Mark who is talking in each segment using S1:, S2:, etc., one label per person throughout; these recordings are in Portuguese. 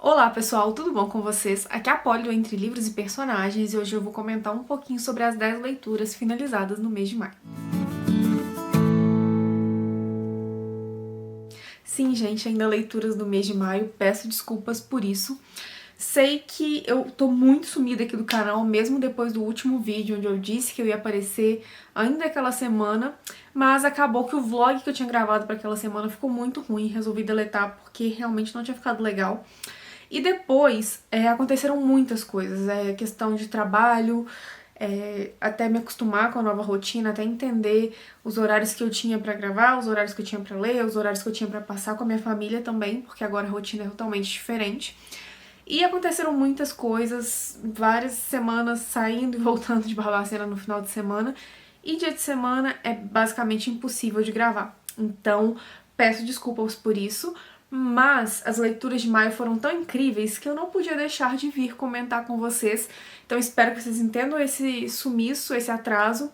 S1: Olá pessoal, tudo bom com vocês? Aqui é a Polly do Entre Livros e Personagens e hoje eu vou comentar um pouquinho sobre as 10 leituras finalizadas no mês de maio. Sim, gente, ainda leituras do mês de maio, peço desculpas por isso. Sei que eu tô muito sumida aqui do canal, mesmo depois do último vídeo onde eu disse que eu ia aparecer ainda aquela semana, mas acabou que o vlog que eu tinha gravado para aquela semana ficou muito ruim, resolvi deletar porque realmente não tinha ficado legal. E depois aconteceram muitas coisas, questão de trabalho, até me acostumar com a nova rotina, até entender os horários que eu tinha pra gravar, os horários que eu tinha pra ler, os horários que eu tinha pra passar com a minha família também, porque agora a rotina é totalmente diferente. E aconteceram muitas coisas, várias semanas saindo e voltando de Barbacena no final de semana, e dia de semana é basicamente impossível de gravar. Então, peço desculpas por isso, mas as leituras de maio foram tão incríveis que eu não podia deixar de vir comentar com vocês. Então espero que vocês entendam esse sumiço, esse atraso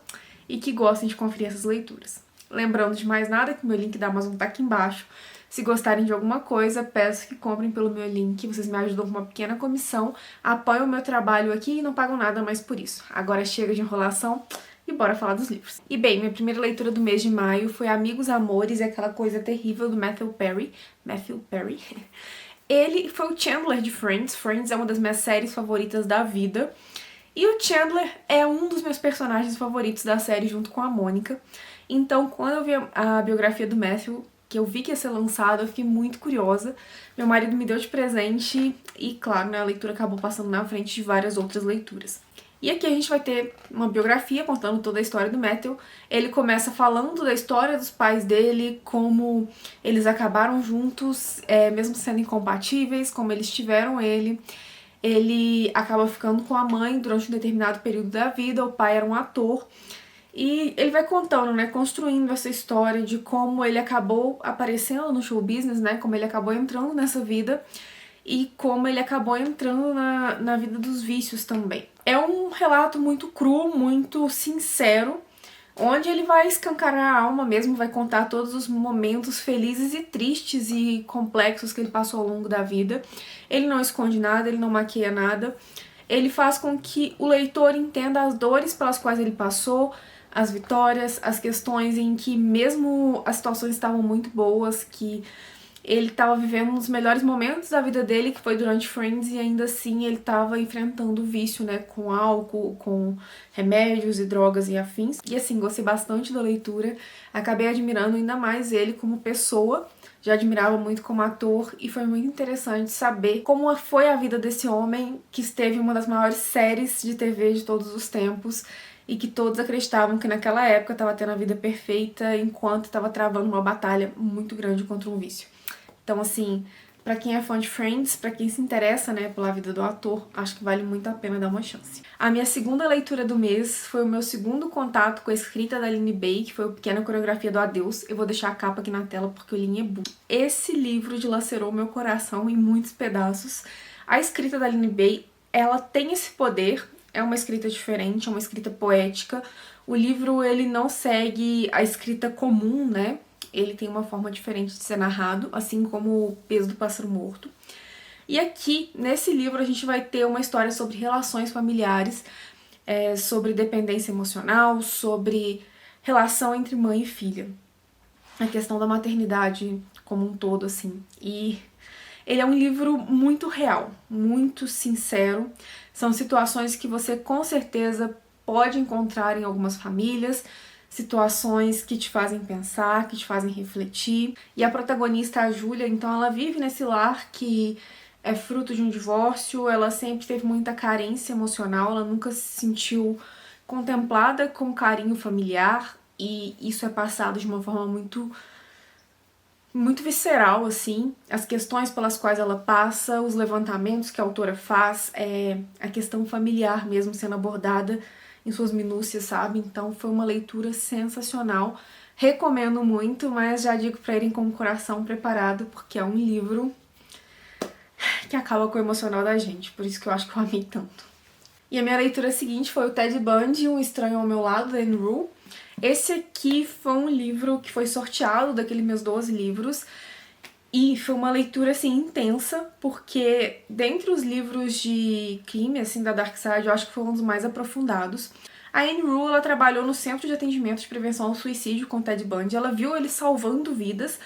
S1: e que gostem de conferir essas leituras. Lembrando de mais nada que o meu link da Amazon tá aqui embaixo. Se gostarem de alguma coisa, peço que comprem pelo meu link, vocês me ajudam com uma pequena comissão, apoiam o meu trabalho aqui e não pagam nada mais por isso. Agora chega de enrolação e bora falar dos livros. E bem, minha primeira leitura do mês de maio foi Amigos, Amores e Aquela Coisa Terrível, do Matthew Perry. Ele foi o Chandler de Friends. Friends é uma das minhas séries favoritas da vida. E o Chandler é um dos meus personagens favoritos da série, junto com a Mônica. Então, quando eu vi a biografia do Matthew, que eu vi que ia ser lançada, eu fiquei muito curiosa. Meu marido me deu de presente e, claro, né, a leitura acabou passando na frente de várias outras leituras. E aqui a gente vai ter uma biografia contando toda a história do Matthew. Ele começa falando da história dos pais dele, como eles acabaram juntos, mesmo sendo incompatíveis, como eles tiveram ele. Ele acaba ficando com a mãe durante um determinado período da vida, o pai era um ator. E ele vai contando, né, construindo essa história de como ele acabou aparecendo no show business, né, como ele acabou entrando nessa vida e como ele acabou entrando na vida dos vícios também. É um relato muito cru, muito sincero, onde ele vai escancarar a alma mesmo, vai contar todos os momentos felizes e tristes e complexos que ele passou ao longo da vida. Ele não esconde nada, ele não maquia nada. Ele faz com que o leitor entenda as dores pelas quais ele passou, as vitórias, as questões em que mesmo as situações estavam muito boas, que ele estava vivendo um dos melhores momentos da vida dele, que foi durante Friends, e ainda assim ele estava enfrentando o vício, né, com álcool, com remédios e drogas e afins. E assim, gostei bastante da leitura, acabei admirando ainda mais ele como pessoa, já admirava muito como ator, e foi muito interessante saber como foi a vida desse homem que esteve em uma das maiores séries de TV de todos os tempos, e que todos acreditavam que naquela época estava tendo a vida perfeita, enquanto estava travando uma batalha muito grande contra um vício. Então, assim, pra quem é fã de Friends, pra quem se interessa, né, pela vida do ator, acho que vale muito a pena dar uma chance. A minha segunda leitura do mês foi o meu segundo contato com a escrita da Aline Bay, que foi o Pequena Coreografia do Adeus. Eu vou deixar a capa aqui na tela porque o link é book. Esse livro dilacerou meu coração em muitos pedaços. A escrita da Aline Bay, ela tem esse poder, é uma escrita diferente, é uma escrita poética. O livro, ele não segue a escrita comum, né? Ele tem uma forma diferente de ser narrado, assim como O Peso do Pássaro Morto. E aqui, nesse livro, a gente vai ter uma história sobre relações familiares, sobre dependência emocional, sobre relação entre mãe e filha. A questão da maternidade como um todo, assim. E ele é um livro muito real, muito sincero. São situações que você com certeza pode encontrar em algumas famílias, situações que te fazem pensar, que te fazem refletir. E a protagonista, a Júlia, então ela vive nesse lar que é fruto de um divórcio, ela sempre teve muita carência emocional, ela nunca se sentiu contemplada com carinho familiar, e isso é passado de uma forma muito visceral, assim, as questões pelas quais ela passa, os levantamentos que a autora faz, a questão familiar mesmo sendo abordada em suas minúcias, sabe? Então foi uma leitura sensacional, recomendo muito, mas já digo pra irem com o coração preparado, porque é um livro que acaba com o emocional da gente, por isso que eu acho que eu amei tanto. E a minha leitura seguinte foi o Ted Bundy, Um Estranho ao Meu Lado, da Anne Rule. Esse aqui foi um livro que foi sorteado daqueles meus 12 livros, E foi uma leitura, assim, intensa, porque dentre os livros de crime, assim, da Dark Side, eu acho que foi um dos mais aprofundados. A Anne Rule, ela trabalhou no Centro de Atendimento de Prevenção ao Suicídio com Ted Bundy, ela viu ele salvando vidas,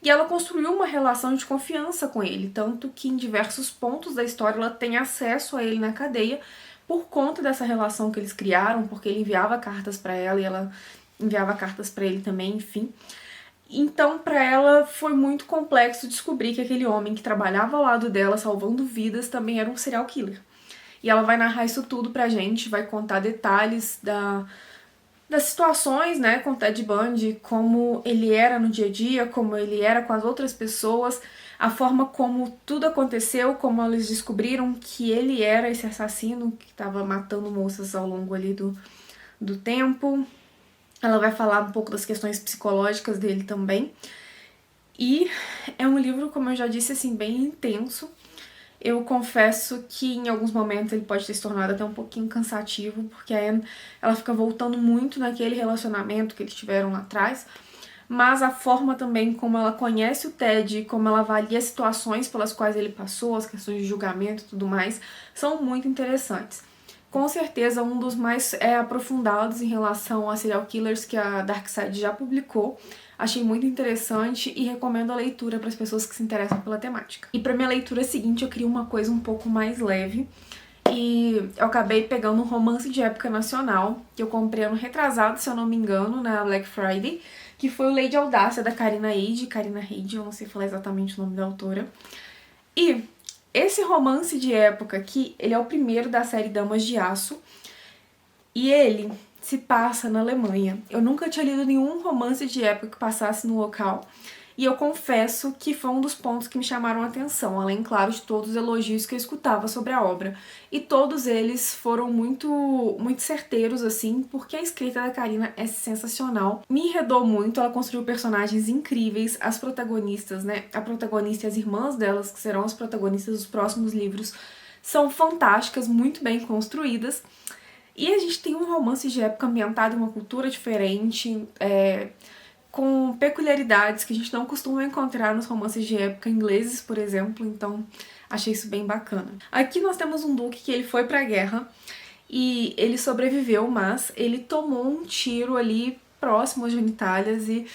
S1: e ela construiu uma relação de confiança com ele, tanto que em diversos pontos da história ela tem acesso a ele na cadeia, por conta dessa relação que eles criaram, porque ele enviava cartas pra ela e ela enviava cartas pra ele também, enfim. Então, pra ela, foi muito complexo descobrir que aquele homem que trabalhava ao lado dela, salvando vidas, também era um serial killer. E ela vai narrar isso tudo pra gente, vai contar detalhes das situações, né, com o Ted Bundy, como ele era no dia a dia, como ele era com as outras pessoas, a forma como tudo aconteceu, como eles descobriram que ele era esse assassino que estava matando moças ao longo ali do tempo. Ela vai falar um pouco das questões psicológicas dele também. E é um livro, como eu já disse, assim, bem intenso. Eu confesso que em alguns momentos ele pode ter se tornado até um pouquinho cansativo, porque a Anne, ela fica voltando muito naquele relacionamento que eles tiveram lá atrás, mas a forma também como ela conhece o Ted, como ela avalia as situações pelas quais ele passou, as questões de julgamento e tudo mais, são muito interessantes. Com certeza um dos mais aprofundados em relação a serial killers que a Dark Side já publicou. Achei muito interessante e recomendo a leitura para as pessoas que se interessam pela temática. E para minha leitura seguinte eu queria uma coisa um pouco mais leve. E eu acabei pegando um romance de época nacional, que eu comprei ano retrasado, se eu não me engano, na Black Friday, que foi o Lady Audácia, da Karina Eide. Karina Eide, eu não sei falar exatamente o nome da autora. E esse romance de época aqui, ele é o primeiro da série Damas de Aço, e ele se passa na Alemanha. Eu nunca tinha lido nenhum romance de época que passasse no local, e eu confesso que foi um dos pontos que me chamaram a atenção, além, claro, de todos os elogios que eu escutava sobre a obra. E todos eles foram muito certeiros, assim, porque a escrita da Karina é sensacional. Me enredou muito, ela construiu personagens incríveis, as protagonistas, né, a protagonista e as irmãs delas, que serão as protagonistas dos próximos livros, são fantásticas, muito bem construídas. E a gente tem um romance de época ambientado em uma cultura diferente, com peculiaridades que a gente não costuma encontrar nos romances de época ingleses, por exemplo, então achei isso bem bacana. Aqui nós temos um duque que ele foi pra guerra e ele sobreviveu, mas ele tomou um tiro ali próximo às genitálias e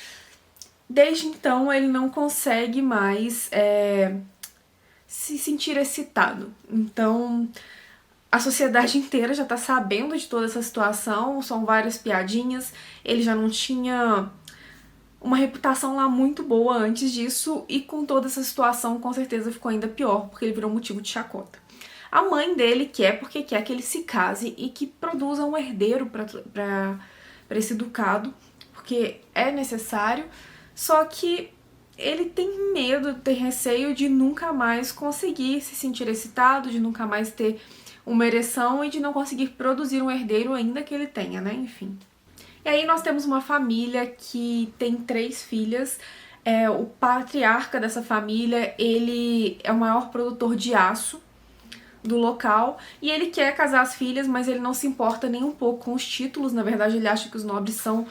S1: desde então ele não consegue mais se sentir excitado. Então a sociedade inteira já tá sabendo de toda essa situação, são várias piadinhas, ele já não tinha uma reputação lá muito boa antes disso, e com toda essa situação com certeza ficou ainda pior, porque ele virou motivo de chacota. A mãe dele quer porque quer que ele se case e que produza um herdeiro pra esse ducado, porque é necessário, só que ele tem medo, tem receio de nunca mais conseguir se sentir excitado, de nunca mais ter uma ereção e de não conseguir produzir um herdeiro ainda que ele tenha, né, enfim. E aí nós temos uma família que tem 3 filhas. O patriarca dessa família, ele é o maior produtor de aço do local, e ele quer casar as filhas, mas ele não se importa nem um pouco com os títulos. Na verdade, ele acha que os nobres são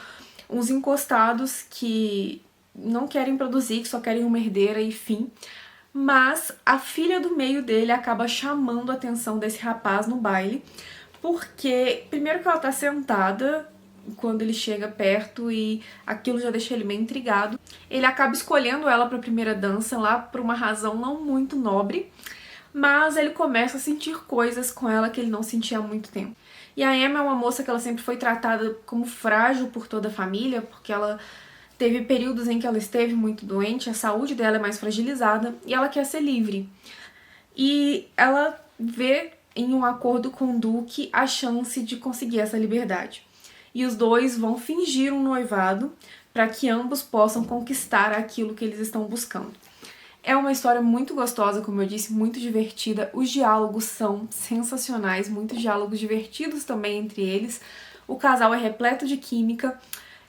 S1: uns encostados que não querem produzir, que só querem uma herdeira, enfim. Mas a filha do meio dele acaba chamando a atenção desse rapaz no baile, porque primeiro que ela tá sentada quando ele chega perto e aquilo já deixa ele meio intrigado. Ele acaba escolhendo ela para a primeira dança lá por uma razão não muito nobre, mas ele começa a sentir coisas com ela que ele não sentia há muito tempo. E a Emma é uma moça que ela sempre foi tratada como frágil por toda a família, porque ela teve períodos em que ela esteve muito doente, a saúde dela é mais fragilizada e ela quer ser livre. E ela vê em um acordo com o Duque a chance de conseguir essa liberdade. E os dois vão fingir um noivado para que ambos possam conquistar aquilo que eles estão buscando. É uma história muito gostosa, como eu disse, muito divertida. Os diálogos são sensacionais, muitos diálogos divertidos também entre eles. O casal é repleto de química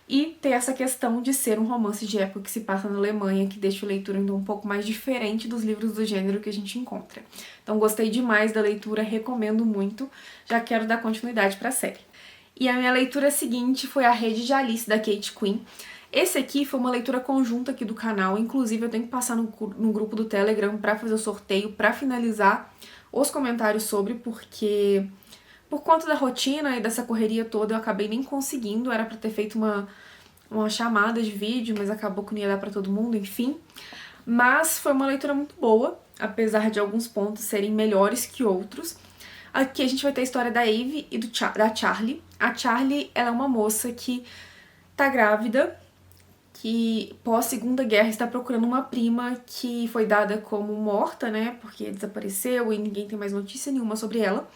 S1: e tem essa questão de ser um romance de época que se passa na Alemanha, que deixa a leitura ainda um pouco mais diferente dos livros do gênero que a gente encontra. Então gostei demais da leitura, recomendo muito, já quero dar continuidade para a série. E a minha leitura seguinte foi A Rede de Alice, da Kate Quinn. Esse aqui foi uma leitura conjunta aqui do canal, inclusive eu tenho que passar no grupo do Telegram pra fazer o sorteio, pra finalizar os comentários sobre, porque por conta da rotina e dessa correria toda eu acabei nem conseguindo, era pra ter feito uma chamada de vídeo, mas acabou que não ia dar pra todo mundo, enfim. Mas foi uma leitura muito boa, apesar de alguns pontos serem melhores que outros. Aqui a gente vai ter a história da Eve e da Charlie. A Charlie, ela é uma moça que tá grávida, que pós Segunda Guerra está procurando uma prima que foi dada como morta, né, porque desapareceu e ninguém tem mais notícia nenhuma sobre ela.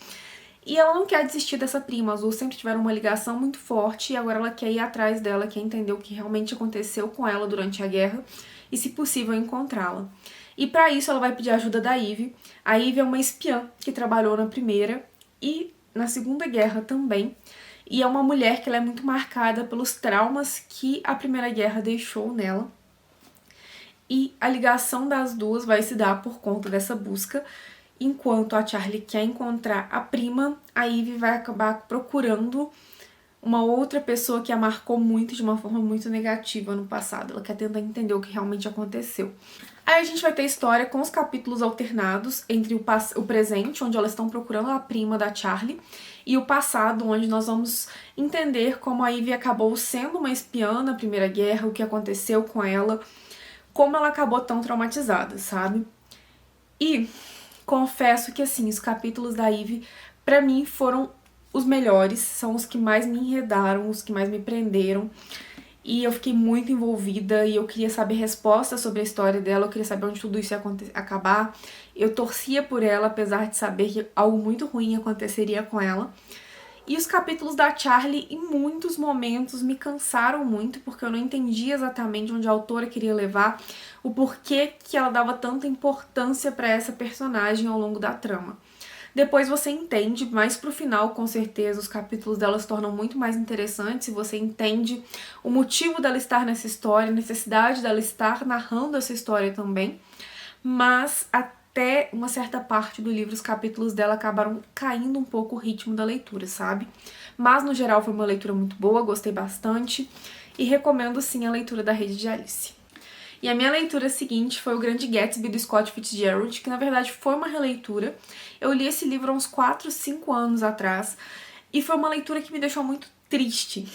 S1: E ela não quer desistir dessa prima, as duas sempre tiveram uma ligação muito forte e agora ela quer ir atrás dela, quer entender o que realmente aconteceu com ela durante a guerra e, se possível, encontrá-la. E para isso ela vai pedir a ajuda da Eve. A Eve é uma espiã que trabalhou na Primeira e na Segunda Guerra também. E é uma mulher que ela é muito marcada pelos traumas que a Primeira Guerra deixou nela. E a ligação das duas vai se dar por conta dessa busca. Enquanto a Charlie quer encontrar a prima, a Eve vai acabar procurando uma outra pessoa que a marcou muito de uma forma muito negativa no passado. Ela quer tentar entender o que realmente aconteceu. Aí a gente vai ter a história com os capítulos alternados entre o presente, onde elas estão procurando a prima da Charlie, e o passado, onde nós vamos entender como a Eve acabou sendo uma espiã na Primeira Guerra, o que aconteceu com ela, como ela acabou tão traumatizada, sabe? E confesso que, assim, os capítulos da Eve, pra mim, foram os melhores, são os que mais me enredaram, os que mais me prenderam. E eu fiquei muito envolvida e eu queria saber respostas sobre a história dela, eu queria saber onde tudo isso ia acabar. Eu torcia por ela, apesar de saber que algo muito ruim aconteceria com ela. E os capítulos da Charlie, em muitos momentos, me cansaram muito, porque eu não entendia exatamente onde a autora queria levar, o porquê que ela dava tanta importância para essa personagem ao longo da trama. Depois você entende, mas pro final, com certeza, os capítulos dela se tornam muito mais interessantes e você entende o motivo dela estar nessa história, a necessidade dela estar narrando essa história também. Mas até uma certa parte do livro, os capítulos dela acabaram caindo um pouco o ritmo da leitura, sabe? Mas, no geral, foi uma leitura muito boa, gostei bastante e recomendo, sim, a leitura da Rede de Alice. E a minha leitura seguinte foi O Grande Gatsby, do Scott Fitzgerald, que na verdade foi uma releitura. Eu li esse livro há uns 4, 5 anos atrás e foi uma leitura que me deixou muito triste.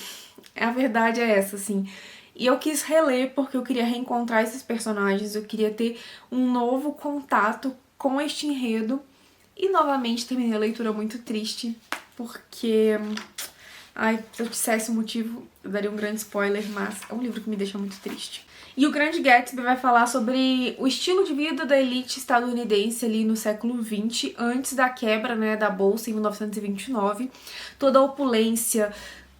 S1: A verdade é essa, assim. E eu quis reler porque eu queria reencontrar esses personagens, eu queria ter um novo contato com este enredo. E novamente terminei a leitura muito triste, porque... Ai, se eu dissesse o motivo, eu daria um grande spoiler, mas é um livro que me deixa muito triste. E O Grande Gatsby vai falar sobre o estilo de vida da elite estadunidense ali no século XX, antes da quebra, né, da Bolsa em 1929. Toda a opulência,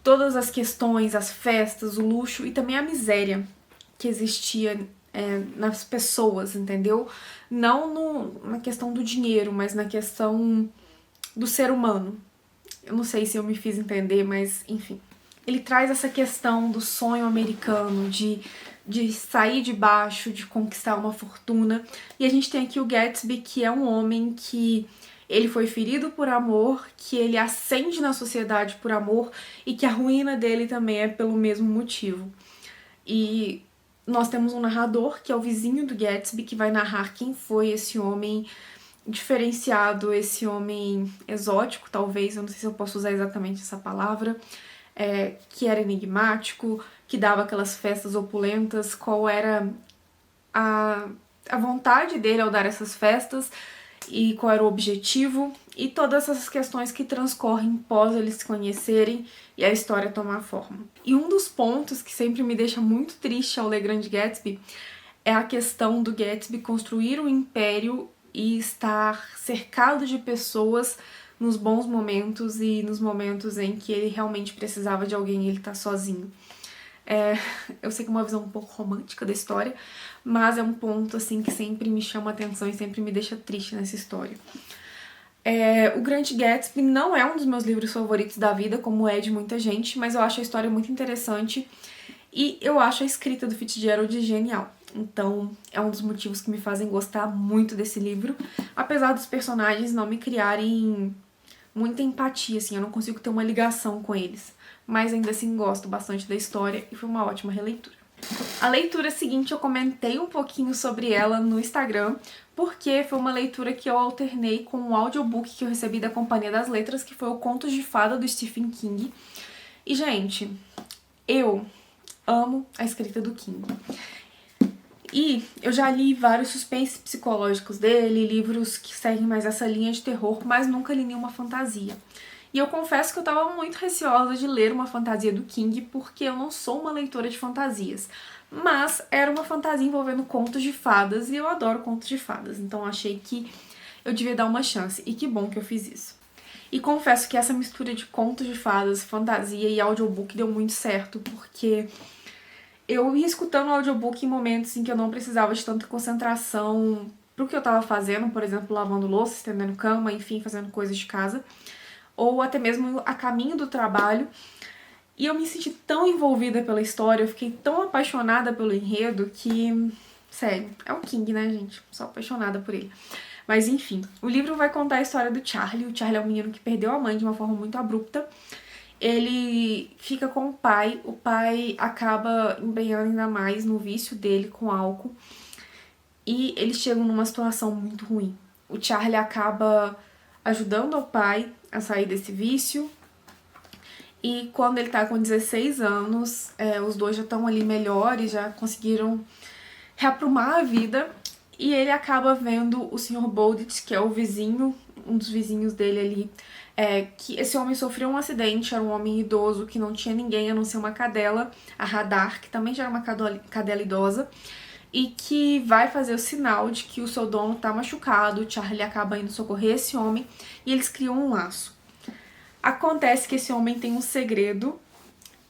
S1: todas as questões, as festas, o luxo e também a miséria que existia nas pessoas, entendeu? Não na questão do dinheiro, mas na questão do ser humano. Eu não sei se eu me fiz entender, mas enfim. Ele traz essa questão do sonho americano, de sair de baixo, de conquistar uma fortuna. E a gente tem aqui o Gatsby, que é um homem que ele foi ferido por amor, que ele ascende na sociedade por amor e que a ruína dele também é pelo mesmo motivo. E nós temos um narrador, que é o vizinho do Gatsby, que vai narrar quem foi esse homem diferenciado, esse homem exótico, talvez, eu não sei se eu posso usar exatamente essa palavra, que era enigmático, que dava aquelas festas opulentas, qual era a vontade dele ao dar essas festas e qual era o objetivo, e todas essas questões que transcorrem pós eles se conhecerem e a história tomar forma. E um dos pontos que sempre me deixa muito triste ao ler Grande Gatsby é a questão do Gatsby construir um império e estar cercado de pessoas nos bons momentos e nos momentos em que ele realmente precisava de alguém e ele tá sozinho. Eu sei que é uma visão um pouco romântica da história, mas é um ponto assim que sempre me chama a atenção e sempre me deixa triste nessa história. O Grande Gatsby não é um dos meus livros favoritos da vida, como é de muita gente, mas eu acho a história muito interessante e eu acho a escrita do Fitzgerald genial. Então, é um dos motivos que me fazem gostar muito desse livro, apesar dos personagens não me criarem muita empatia, assim, eu não consigo ter uma ligação com eles. Mas ainda assim gosto bastante da história e foi uma ótima releitura. A leitura seguinte eu comentei um pouquinho sobre ela no Instagram, porque foi uma leitura que eu alternei com um audiobook que eu recebi da Companhia das Letras, que foi o Contos de Fada do Stephen King. E, gente, eu amo a escrita do King. E eu já li vários suspenses psicológicos dele, livros que seguem mais essa linha de terror, mas nunca li nenhuma fantasia. E eu confesso que eu tava muito receosa de ler uma fantasia do King, porque eu não sou uma leitora de fantasias. Mas era uma fantasia envolvendo contos de fadas, e eu adoro contos de fadas, então achei que eu devia dar uma chance, e que bom que eu fiz isso. E confesso que essa mistura de contos de fadas, fantasia e audiobook deu muito certo, porque eu ia escutando o audiobook em momentos em que eu não precisava de tanta concentração pro que eu tava fazendo, por exemplo, lavando louça, estendendo cama, enfim, fazendo coisas de casa, ou até mesmo a caminho do trabalho. E eu me senti tão envolvida pela história, eu fiquei tão apaixonada pelo enredo que... Sério, é o King, né, gente? Sou apaixonada por ele. Mas enfim, o livro vai contar a história do Charlie. O Charlie é um menino que perdeu a mãe de uma forma muito abrupta. Ele fica com o pai acaba embrenhando ainda mais no vício dele com álcool. E eles chegam numa situação muito ruim. O Charlie acaba ajudando o pai a sair desse vício. E quando ele tá com 16 anos, os dois já estão ali melhores, já conseguiram reaprumar a vida. E ele acaba vendo o Sr. Bolditch, que é o vizinho, um dos vizinhos dele ali, que esse homem sofreu um acidente, era um homem idoso que não tinha ninguém a não ser uma cadela, a Radar, que também já era uma cadela idosa, e que vai fazer o sinal de que o seu dono tá machucado. O Charlie acaba indo socorrer esse homem e eles criam um laço. Acontece que esse homem tem um segredo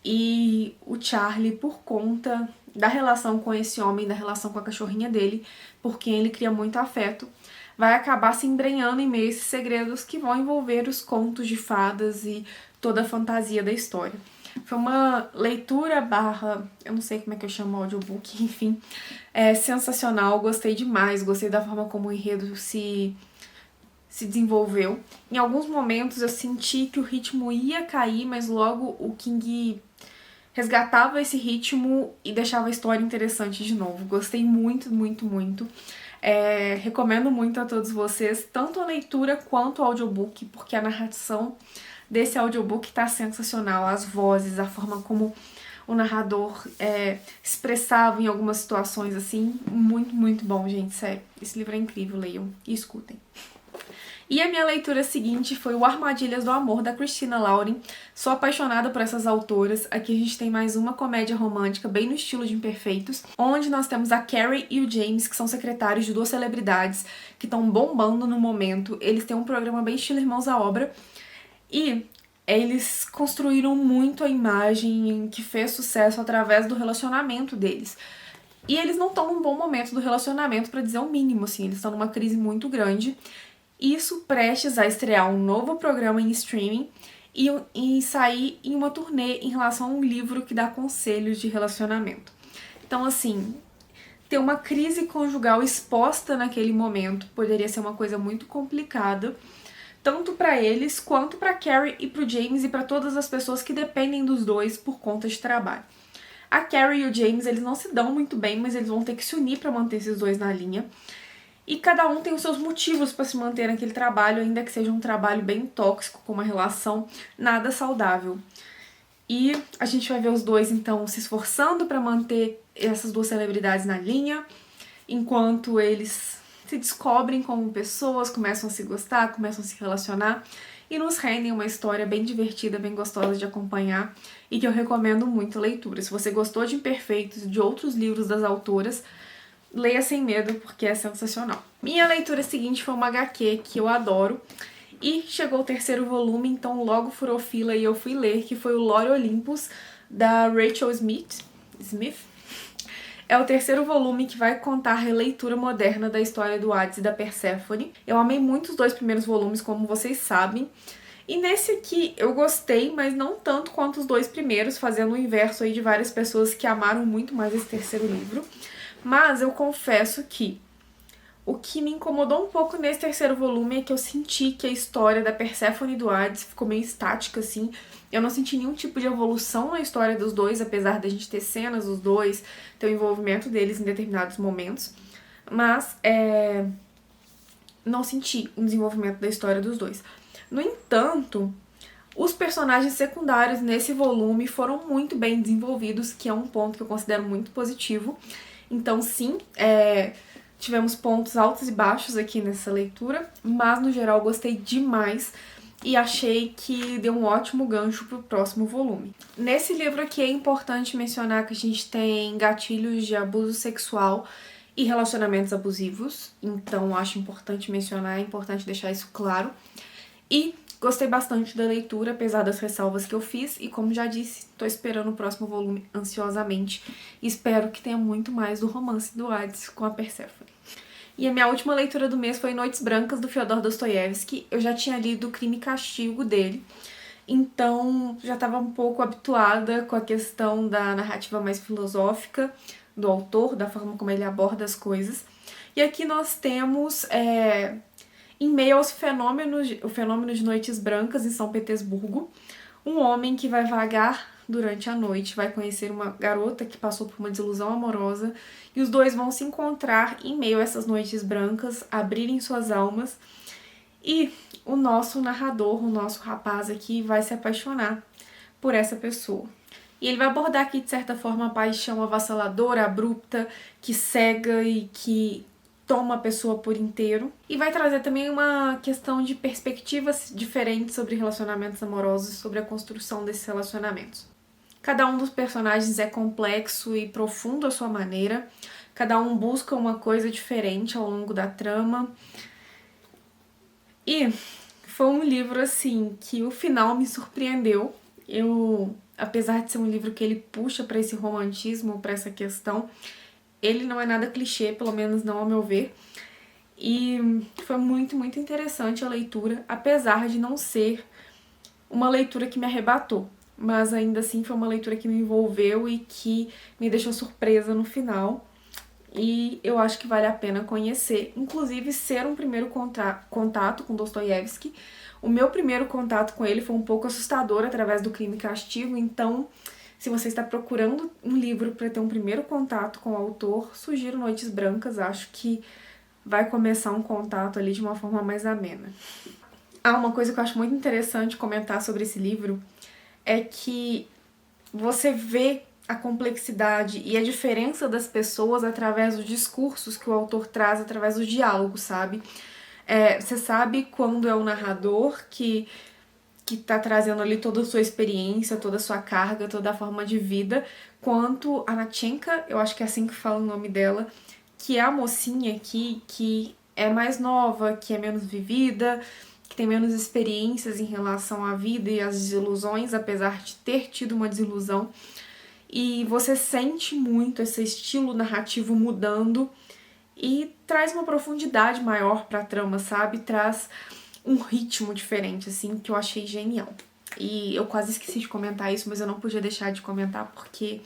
S1: e o Charlie, por conta da relação com esse homem, da relação com a cachorrinha dele, por quem ele cria muito afeto, vai acabar se embrenhando em meio a esses segredos que vão envolver os contos de fadas e toda a fantasia da história. Foi uma leitura barra, eu não sei como é que eu chamo o audiobook, enfim, sensacional, gostei demais, gostei da forma como o enredo se desenvolveu. Em alguns momentos eu senti que o ritmo ia cair, mas logo o King resgatava esse ritmo e deixava a história interessante de novo. Gostei muito, muito, muito. Recomendo muito a todos vocês, tanto a leitura quanto o audiobook, porque a narração desse audiobook tá sensacional. As vozes, a forma como o narrador expressava em algumas situações, assim, muito, muito bom, gente, sério. Esse livro é incrível, leiam e escutem. E a minha leitura seguinte foi o Armadilhas do Amor, da Christina Lauren. Sou apaixonada por essas autoras. Aqui a gente tem mais uma comédia romântica, bem no estilo de Imperfeitos, onde nós temos a Carrie e o James, que são secretários de duas celebridades que estão bombando no momento. Eles têm um programa bem estilo Irmãos à Obra. E eles construíram muito a imagem que fez sucesso através do relacionamento deles. E eles não estão num bom momento do relacionamento, pra dizer o mínimo, assim. Eles estão numa crise muito grande. Isso prestes a estrear um novo programa em streaming e sair em uma turnê em relação a um livro que dá conselhos de relacionamento. Então, assim, ter uma crise conjugal exposta naquele momento poderia ser uma coisa muito complicada, tanto para eles quanto para Carrie e para o James e para todas as pessoas que dependem dos dois por conta de trabalho. A Carrie e o James, eles não se dão muito bem, mas eles vão ter que se unir para manter esses dois na linha. E cada um tem os seus motivos para se manter naquele trabalho, ainda que seja um trabalho bem tóxico, com uma relação nada saudável. E a gente vai ver os dois, então, se esforçando para manter essas duas celebridades na linha, enquanto eles se descobrem como pessoas, começam a se gostar, começam a se relacionar, e nos rendem uma história bem divertida, bem gostosa de acompanhar, e que eu recomendo muito a leitura. Se você gostou de Imperfeitos e de outros livros das autoras, leia sem medo, porque é sensacional. Minha leitura seguinte foi uma HQ que eu adoro, e chegou o terceiro volume, então logo furou fila e eu fui ler, que foi o Lore Olympus, da Rachel Smith. É o terceiro volume que vai contar a releitura moderna da história do Hades e da Perséfone. Eu amei muito os dois primeiros volumes, como vocês sabem. E nesse aqui eu gostei, mas não tanto quanto os dois primeiros, fazendo o inverso aí de várias pessoas que amaram muito mais esse terceiro livro. Mas eu confesso que O que me incomodou um pouco nesse terceiro volume é que eu senti que a história da Perséfone e do Hades ficou meio estática, assim. Eu não senti nenhum tipo de evolução na história dos dois, apesar da gente ter cenas dos dois, ter o envolvimento deles em determinados momentos. Mas, não senti um desenvolvimento da história dos dois. No entanto, os personagens secundários nesse volume foram muito bem desenvolvidos, que é um ponto que eu considero muito positivo. Então, sim, tivemos pontos altos e baixos aqui nessa leitura, mas no geral gostei demais e achei que deu um ótimo gancho pro próximo volume. Nesse livro aqui é importante mencionar que a gente tem gatilhos de abuso sexual e relacionamentos abusivos, então acho importante mencionar, é importante deixar isso claro. E gostei bastante da leitura, apesar das ressalvas que eu fiz, e como já disse, tô esperando o próximo volume ansiosamente. Espero que tenha muito mais do romance do Hades com a Perséfone. E a minha última leitura do mês foi Noites Brancas, do Fyodor Dostoiévski. Eu já tinha lido Crime e Castigo dele, então já estava um pouco habituada com a questão da narrativa mais filosófica do autor, da forma como ele aborda as coisas. E aqui nós temos, em meio aos o fenômeno de Noites Brancas em São Petersburgo, um homem que vai vagar durante a noite, vai conhecer uma garota que passou por uma desilusão amorosa e os dois vão se encontrar em meio a essas noites brancas, abrirem suas almas e o nosso narrador, o nosso rapaz aqui, vai se apaixonar por essa pessoa. E ele vai abordar aqui, de certa forma, a paixão avassaladora, abrupta, que cega e que toma a pessoa por inteiro. E vai trazer também uma questão de perspectivas diferentes sobre relacionamentos amorosos, sobre a construção desses relacionamentos. Cada um dos personagens é complexo e profundo à sua maneira. Cada um busca uma coisa diferente ao longo da trama. E foi um livro, assim, que o final me surpreendeu. Apesar de ser um livro que ele puxa para esse romantismo, para essa questão, ele não é nada clichê, pelo menos não ao meu ver. E foi muito, muito interessante a leitura, apesar de não ser uma leitura que me arrebatou. Mas ainda assim foi uma leitura que me envolveu e que me deixou surpresa no final. E eu acho que vale a pena conhecer, inclusive ser um primeiro contato com Dostoiévski. O meu primeiro contato com ele foi um pouco assustador através do Crime e Castigo, então se você está procurando um livro para ter um primeiro contato com o autor, sugiro Noites Brancas, acho que vai começar um contato ali de uma forma mais amena. Uma coisa que eu acho muito interessante comentar sobre esse livro é que você vê a complexidade e a diferença das pessoas através dos discursos que o autor traz, através do diálogo, sabe? Você sabe quando é o narrador que tá trazendo ali toda a sua experiência, toda a sua carga, toda a forma de vida, quanto a Natchenka, eu acho que é assim que fala o nome dela, que é a mocinha aqui, que é mais nova, que é menos vivida, que tem menos experiências em relação à vida e às desilusões, apesar de ter tido uma desilusão. E você sente muito esse estilo narrativo mudando e traz uma profundidade maior pra trama, sabe? Traz um ritmo diferente, assim, que eu achei genial. E eu quase esqueci de comentar isso, mas eu não podia deixar de comentar porque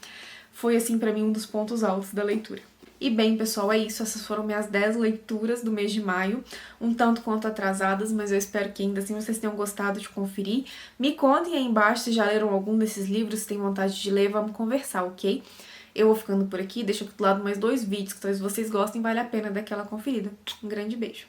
S1: foi, assim, pra mim um dos pontos altos da leitura. E bem, pessoal, é isso. Essas foram minhas 10 leituras do mês de maio, um tanto quanto atrasadas, mas eu espero que ainda assim vocês tenham gostado de conferir. Me contem aí embaixo se já leram algum desses livros, se têm vontade de ler, vamos conversar, ok? Eu vou ficando por aqui, deixo aqui do lado mais 2 vídeos, que talvez vocês gostem, vale a pena dar aquela conferida. Um grande beijo!